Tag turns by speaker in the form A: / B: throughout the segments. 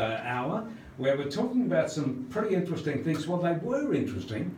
A: hour where we're talking about some pretty interesting things. Well, they were interesting.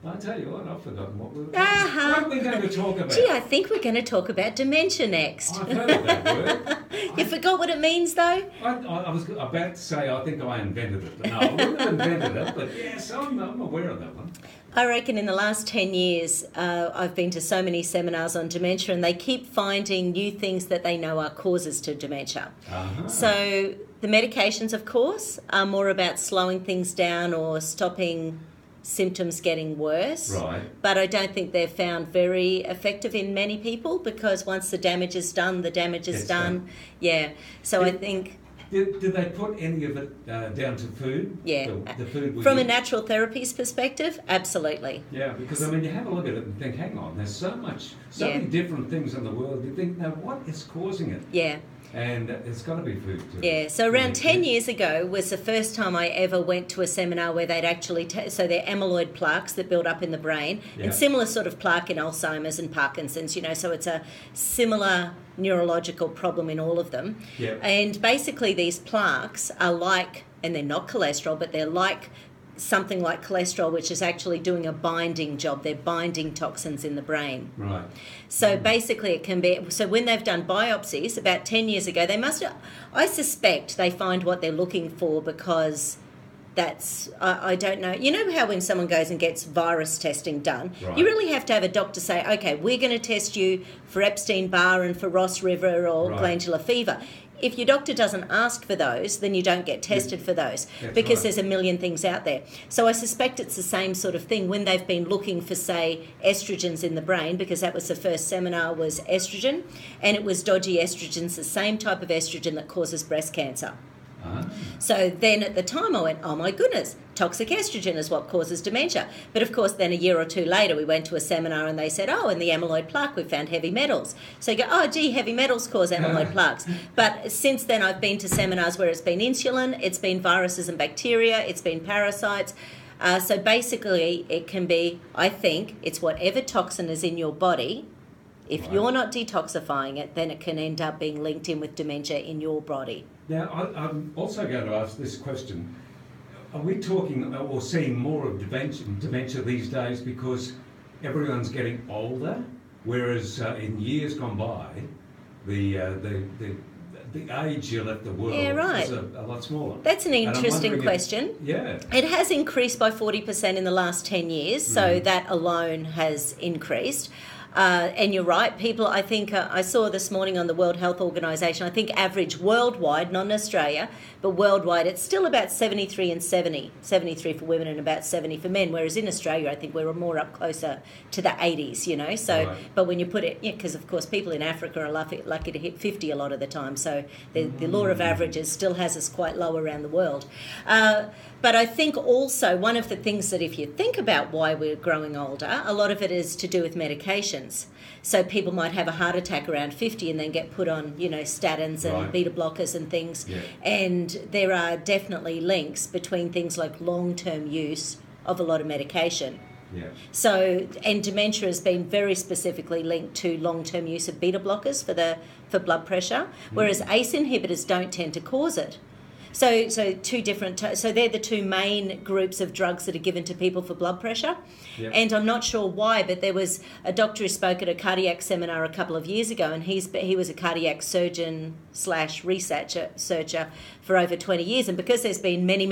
A: I tell you what, I've forgotten what what are we going to talk about?
B: Gee, I think we're going to talk about dementia next.
A: I've heard of that word.
B: You forgot what it means, though?
A: I was about to say I think I invented it. But no, I wouldn't have invented it, but yes, I'm aware of that one.
B: I reckon in the last 10 years, I've been to so many seminars on dementia, and they keep finding new things that they know are causes to dementia.
A: Uh-huh.
B: So the medications, of course, are more about slowing things down or stopping symptoms getting worse.
A: Right.
B: But I don't think they're found very effective in many people, because once the damage is done, the damage is done. Yeah. So I think...
A: Did they put any of it down to food?
B: Yeah.
A: The food
B: from a natural therapies perspective, absolutely.
A: Yeah, because I mean, you have a look at it and think, hang on, there's so many different things in the world. You think, now what is causing it?
B: Yeah.
A: And it's got to be food too.
B: Yeah, so around 10 years ago was the first time I ever went to a seminar where they'd actually... so they're amyloid plaques that build up in the brain, and similar sort of plaque in Alzheimer's and Parkinson's, so it's a similar neurological problem in all of them.
A: Yeah.
B: And basically these plaques are like, and they're not cholesterol, but they're like something like cholesterol, which is actually doing a binding job. They're binding toxins in the brain.
A: Right.
B: So basically it can be... So when they've done biopsies about 10 years ago, they must... I suspect they find what they're looking for, because that's... I don't know. You know how when someone goes and gets virus testing done, you really have to have a doctor say, okay, we're going to test you for Epstein-Barr and for Ross River or glandular fever. If your doctor doesn't ask for those, then you don't get tested for those, because there's a million things out there. So I suspect it's the same sort of thing when they've been looking for, say, estrogens in the brain, because that was the first seminar, was estrogen, and it was dodgy estrogens, the same type of estrogen that causes breast cancer. So then at the time I went, oh my goodness, toxic estrogen is what causes dementia. But of course then a year or two later we went to a seminar and they said, oh, in the amyloid plaque we found heavy metals. So you go, oh gee, heavy metals cause amyloid plaques. But since then I've been to seminars where it's been insulin, it's been viruses and bacteria, it's been parasites. So basically it can be, I think, it's whatever toxin is in your body. If you're not detoxifying it, then it can end up being linked in with dementia in your body.
A: Now, I'm also going to ask this question. Are we talking or seeing more of dementia these days because everyone's getting older, whereas in years gone by, the age you left the world is a lot smaller?
B: That's an interesting question. It has increased by 40% in the last 10 years, so that alone has increased. And you're right, people, I think, I saw this morning on the World Health Organization, I think average worldwide, not in Australia, but worldwide, it's still about 73 and 70, 73 for women and about 70 for men, whereas in Australia, I think we're more up closer to the 80s, so, but when you put it, because of course people in Africa are lucky to hit 50 a lot of the time, so the law of averages still has us quite low around the world. But I think also one of the things that if you think about why we're growing older, a lot of it is to do with medications. So people might have a heart attack around 50 and then get put on, statins and beta blockers and things. And there are definitely links between things like long-term use of a lot of medication. So, and dementia has been very specifically linked to long-term use of beta blockers for blood pressure, whereas ACE inhibitors don't tend to cause it. So two different. So they're the two main groups of drugs that are given to people for blood pressure, and I'm not sure why, but there was a doctor who spoke at a cardiac seminar a couple of years ago, and he was a cardiac surgeon / researcher for over 20 years, and because there's been many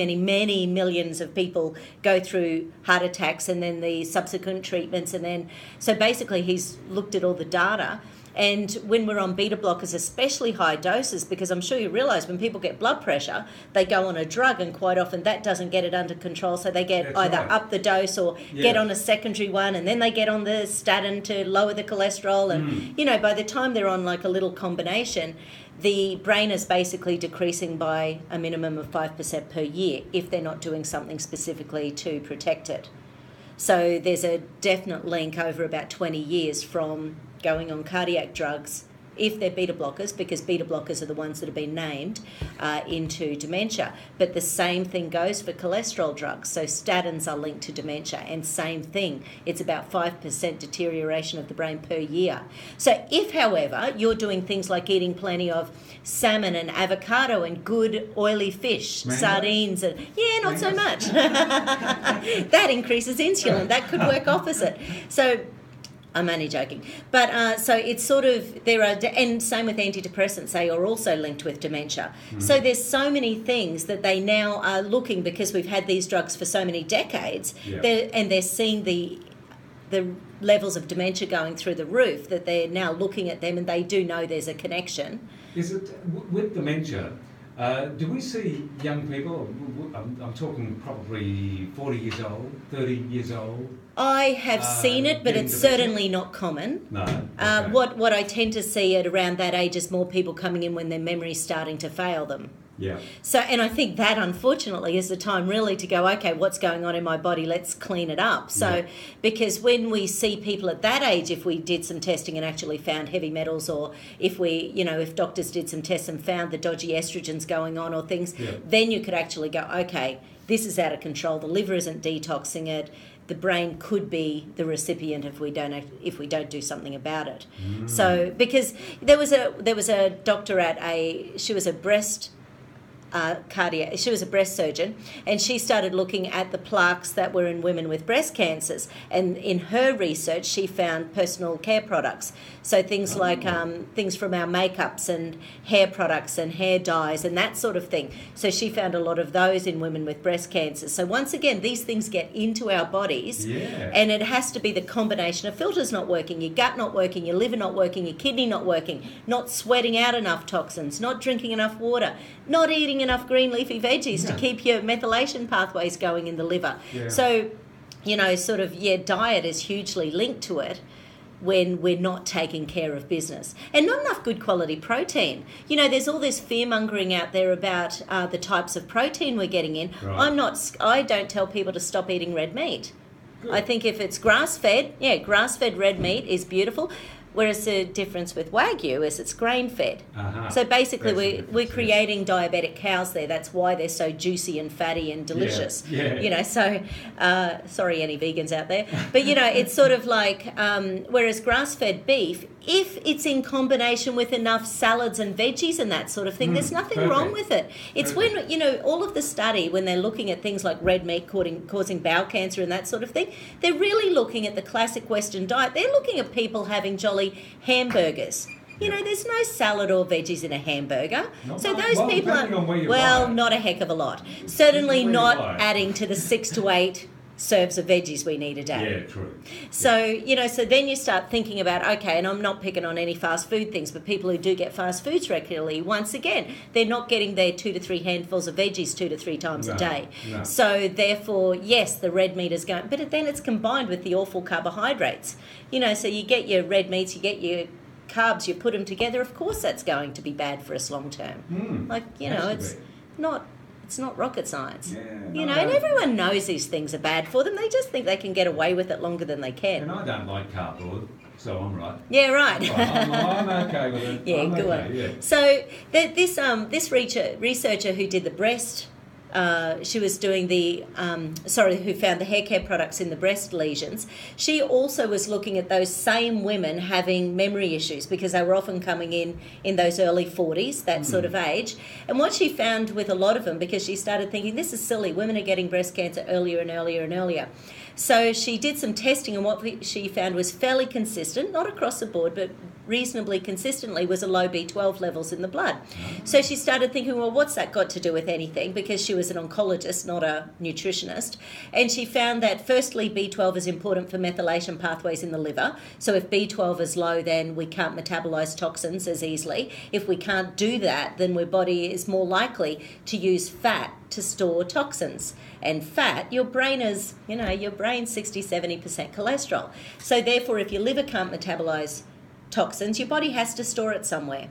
B: millions of people go through heart attacks and then the subsequent treatments, and then so basically he's looked at all the data. And when we're on beta blockers, especially high doses, because I'm sure you realise when people get blood pressure, they go on a drug and quite often that doesn't get it under control. So they get up the dose or get on a secondary one, and then they get on the statin to lower the cholesterol. And, by the time they're on like a little combination, the brain is basically decreasing by a minimum of 5% per year if they're not doing something specifically to protect it. So there's a definite link over about 20 years from going on cardiac drugs if they're beta blockers, because beta blockers are the ones that have been named into dementia. But the same thing goes for cholesterol drugs. So statins are linked to dementia, and same thing. It's about 5% deterioration of the brain per year. So if, however, you're doing things like eating plenty of salmon and avocado and good oily fish, sardines, and not so much. That increases insulin. That could work opposite. So I'm only joking. But so it's sort of, and same with antidepressants, they are also linked with dementia. So there's so many things that they now are looking, because we've had these drugs for so many decades, and they're seeing the levels of dementia going through the roof, that they're now looking at them and they do know there's a connection.
A: Is it, with dementia, do we see young people, I'm talking probably 40 years old, 30 years old?
B: I have seen it, but it's certainly not common.
A: No. Okay.
B: What I tend to see at around that age is more people coming in when their memory's starting to fail them.
A: Yeah.
B: So, and I think that, unfortunately, is the time really to go, okay, what's going on in my body? Let's clean it up. So, because when we see people at that age, if we did some testing and actually found heavy metals, or if we, if doctors did some tests and found the dodgy estrogens going on or things, then you could actually go, okay, this is out of control. The liver isn't detoxing it. The brain could be the recipient if we don't do something about it. So, because there was a doctor she was a breast she was a breast surgeon, and she started looking at the plaques that were in women with breast cancers, and in her research she found personal care products, so things like things from our makeups and hair products and hair dyes and that sort of thing. So she found a lot of those in women with breast cancer. So once again, these things get into our bodies, and it has to be the combination of filters not working, your gut not working, your liver not working, your kidney not working, not sweating out enough toxins, not drinking enough water, not eating enough green leafy veggies to keep your methylation pathways going in the liver. So, diet is hugely linked to it when we're not taking care of business. And not enough good quality protein. There's all this fear-mongering out there about the types of protein we're getting in. Right. I don't tell people to stop eating red meat. Good. I think if it's grass-fed, grass-fed red meat is beautiful. Whereas the difference with Wagyu is it's grain-fed. So basically we're creating diabetic cows there. That's why they're so juicy and fatty and delicious. So sorry any vegans out there. But, it's sort of like, whereas grass-fed beef, if it's in combination with enough salads and veggies and that sort of thing, there's nothing wrong with it. It's when, all of the study, when they're looking at things like red meat causing bowel cancer and that sort of thing, they're really looking at the classic Western diet. They're looking at people having jolly hamburgers. There's no salad or veggies in a hamburger. So those people are, not a heck of a lot. Certainly not adding to the 6 to 8 serves of veggies we need a day.
A: Yeah, true.
B: So, so then you start thinking about, okay, and I'm not picking on any fast food things, but people who do get fast foods regularly, once again, they're not getting their 2 to 3 handfuls of veggies 2 to 3 times a day. No. So therefore, yes, the red meat is going, but then it's combined with the awful carbohydrates. So you get your red meats, you get your carbs, you put them together, of course that's going to be bad for us long term. It's not rocket science. And everyone knows these things are bad for them. They just think they can get away with it longer than they can.
A: And I don't like cardboard, so I'm right.
B: Yeah, right.
A: I'm okay with it.
B: Yeah, good one. So this researcher who did the breast, she was doing who found the hair care products in the breast lesions. She also was looking at those same women having memory issues, because they were often coming in those early 40s, that sort of age. And what she found with a lot of them, because she started thinking, this is silly, women are getting breast cancer earlier and earlier and earlier. So she did some testing, and what she found was fairly consistent, not across the board, but reasonably consistently, was a low B12 levels in the blood. So she started thinking, well, what's that got to do with anything? Because she was an oncologist, not a nutritionist. And she found that, firstly, B12 is important for methylation pathways in the liver. So if B12 is low, then we can't metabolize toxins as easily. If we can't do that, then our body is more likely to use fat to store toxins. And fat, your brain is, your brain's 60-70% cholesterol. So therefore, if your liver can't metabolize toxins, your body has to store it somewhere.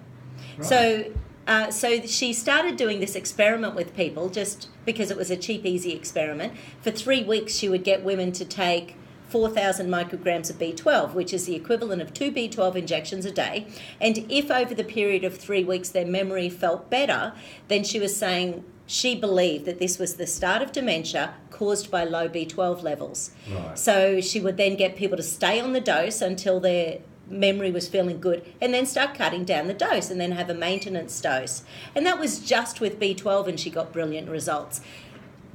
B: Right. So she started doing this experiment with people, just because it was a cheap, easy experiment. For 3 weeks, she would get women to take 4,000 micrograms of B12, which is the equivalent of 2 B12 injections a day. And if over the period of 3 weeks their memory felt better, then she was saying she believed that this was the start of dementia caused by low B12 levels.
A: Right.
B: So she would then get people to stay on the dose until their memory was feeling good, and then start cutting down the dose and then have a maintenance dose. And that was just with B12, and she got brilliant results.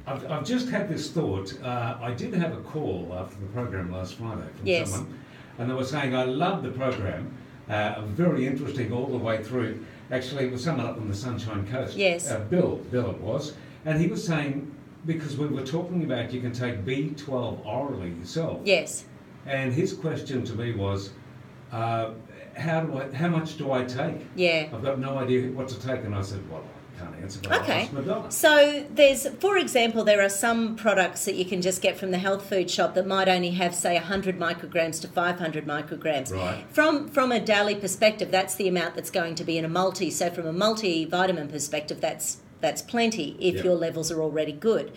A: I've just had this thought. I did have a call after the program last Friday from someone, and they were saying, I love the program, very interesting all the way through. Actually, it was someone up on the Sunshine Coast.
B: Yes.
A: Bill it was. And he was saying, because we were talking about you can take B12 orally yourself.
B: Yes.
A: And his question to me was, how much do I take?
B: Yeah.
A: I've got no idea what to take. And I said, well, I can't answer, but I'll ask Madonna.
B: So for example, there are some products that you can just get from the health food shop that might only have, say, 100 micrograms to 500 micrograms.
A: Right.
B: From a daily perspective, that's the amount that's going to be in a multi. So from a multivitamin perspective, that's plenty if your levels are already good.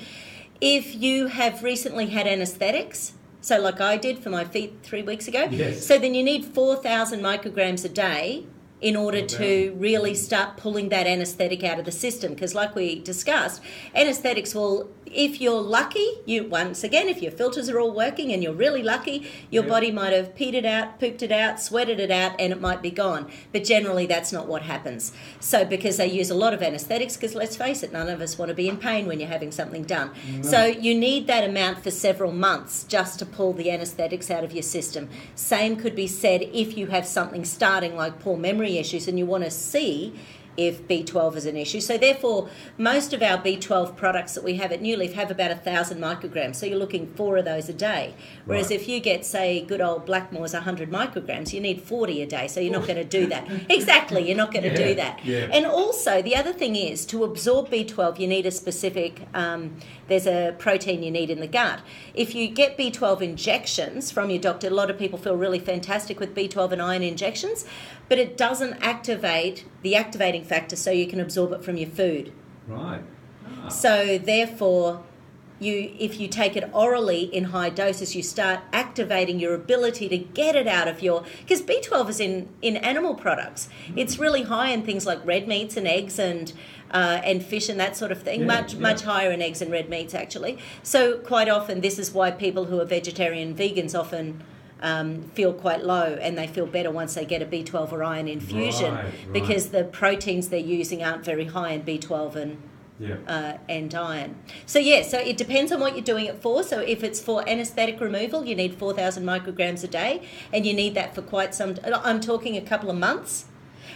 B: If you have recently had anaesthetics, so like I did for my feet 3 weeks ago, so then you need 4,000 micrograms a day in order to really start pulling that anaesthetic out of the system. Because like we discussed, anaesthetics will, if you're lucky, if your filters are all working and you're really lucky, your body might have peed it out, pooped it out, sweated it out, and it might be gone. But generally that's not what happens. So because they use a lot of anaesthetics, because let's face it, none of us want to be in pain when you're having something done. No. So you need that amount for several months just to pull the anaesthetics out of your system. Same could be said if you have something starting like poor memory issues and you want to see if B12 is an issue. So therefore, most of our B12 products that we have at New Leaf have about 1,000 micrograms. So you're looking 4 of those a day. Whereas if you get, say, good old Blackmore's 100 micrograms, you need 40 a day. So you're not going to do that. Exactly, you're not going to do that.
A: Yeah.
B: And also, the other thing is, to absorb B12, you need a specific, there's a protein you need in the gut. If you get B12 injections from your doctor, a lot of people feel really fantastic with B12 and iron injections, but it doesn't activate the activating factor so you can absorb it from your food.
A: Right.
B: So therefore, if you take it orally in high doses, you start activating your ability to get it out of your... Because B12 is in animal products. It's really high in things like red meats and eggs and fish and that sort of thing. Much higher in eggs and red meats, actually. So quite often, this is why people who are vegetarian and vegans often... feel quite low, and they feel better once they get a B12 or iron infusion, because the proteins they're using aren't very high in B12 and iron. So so it depends on what you're doing it for. So if it's for anaesthetic removal, you need 4,000 micrograms a day, and you need that for quite some... I'm talking a couple of months.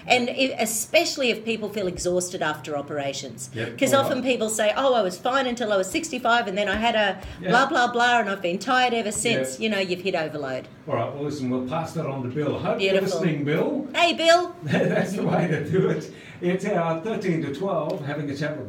B: And especially if people feel exhausted after operations. Because often people say, I was fine until I was 65 and then I had a blah, blah, blah, and I've been tired ever since. You know, you've hit overload.
A: All right, well, listen, we'll pass that on to Bill. Hope you're listening, Bill.
B: Hey, Bill.
A: That's the way to do it. It's our 13 to 12, having a chat with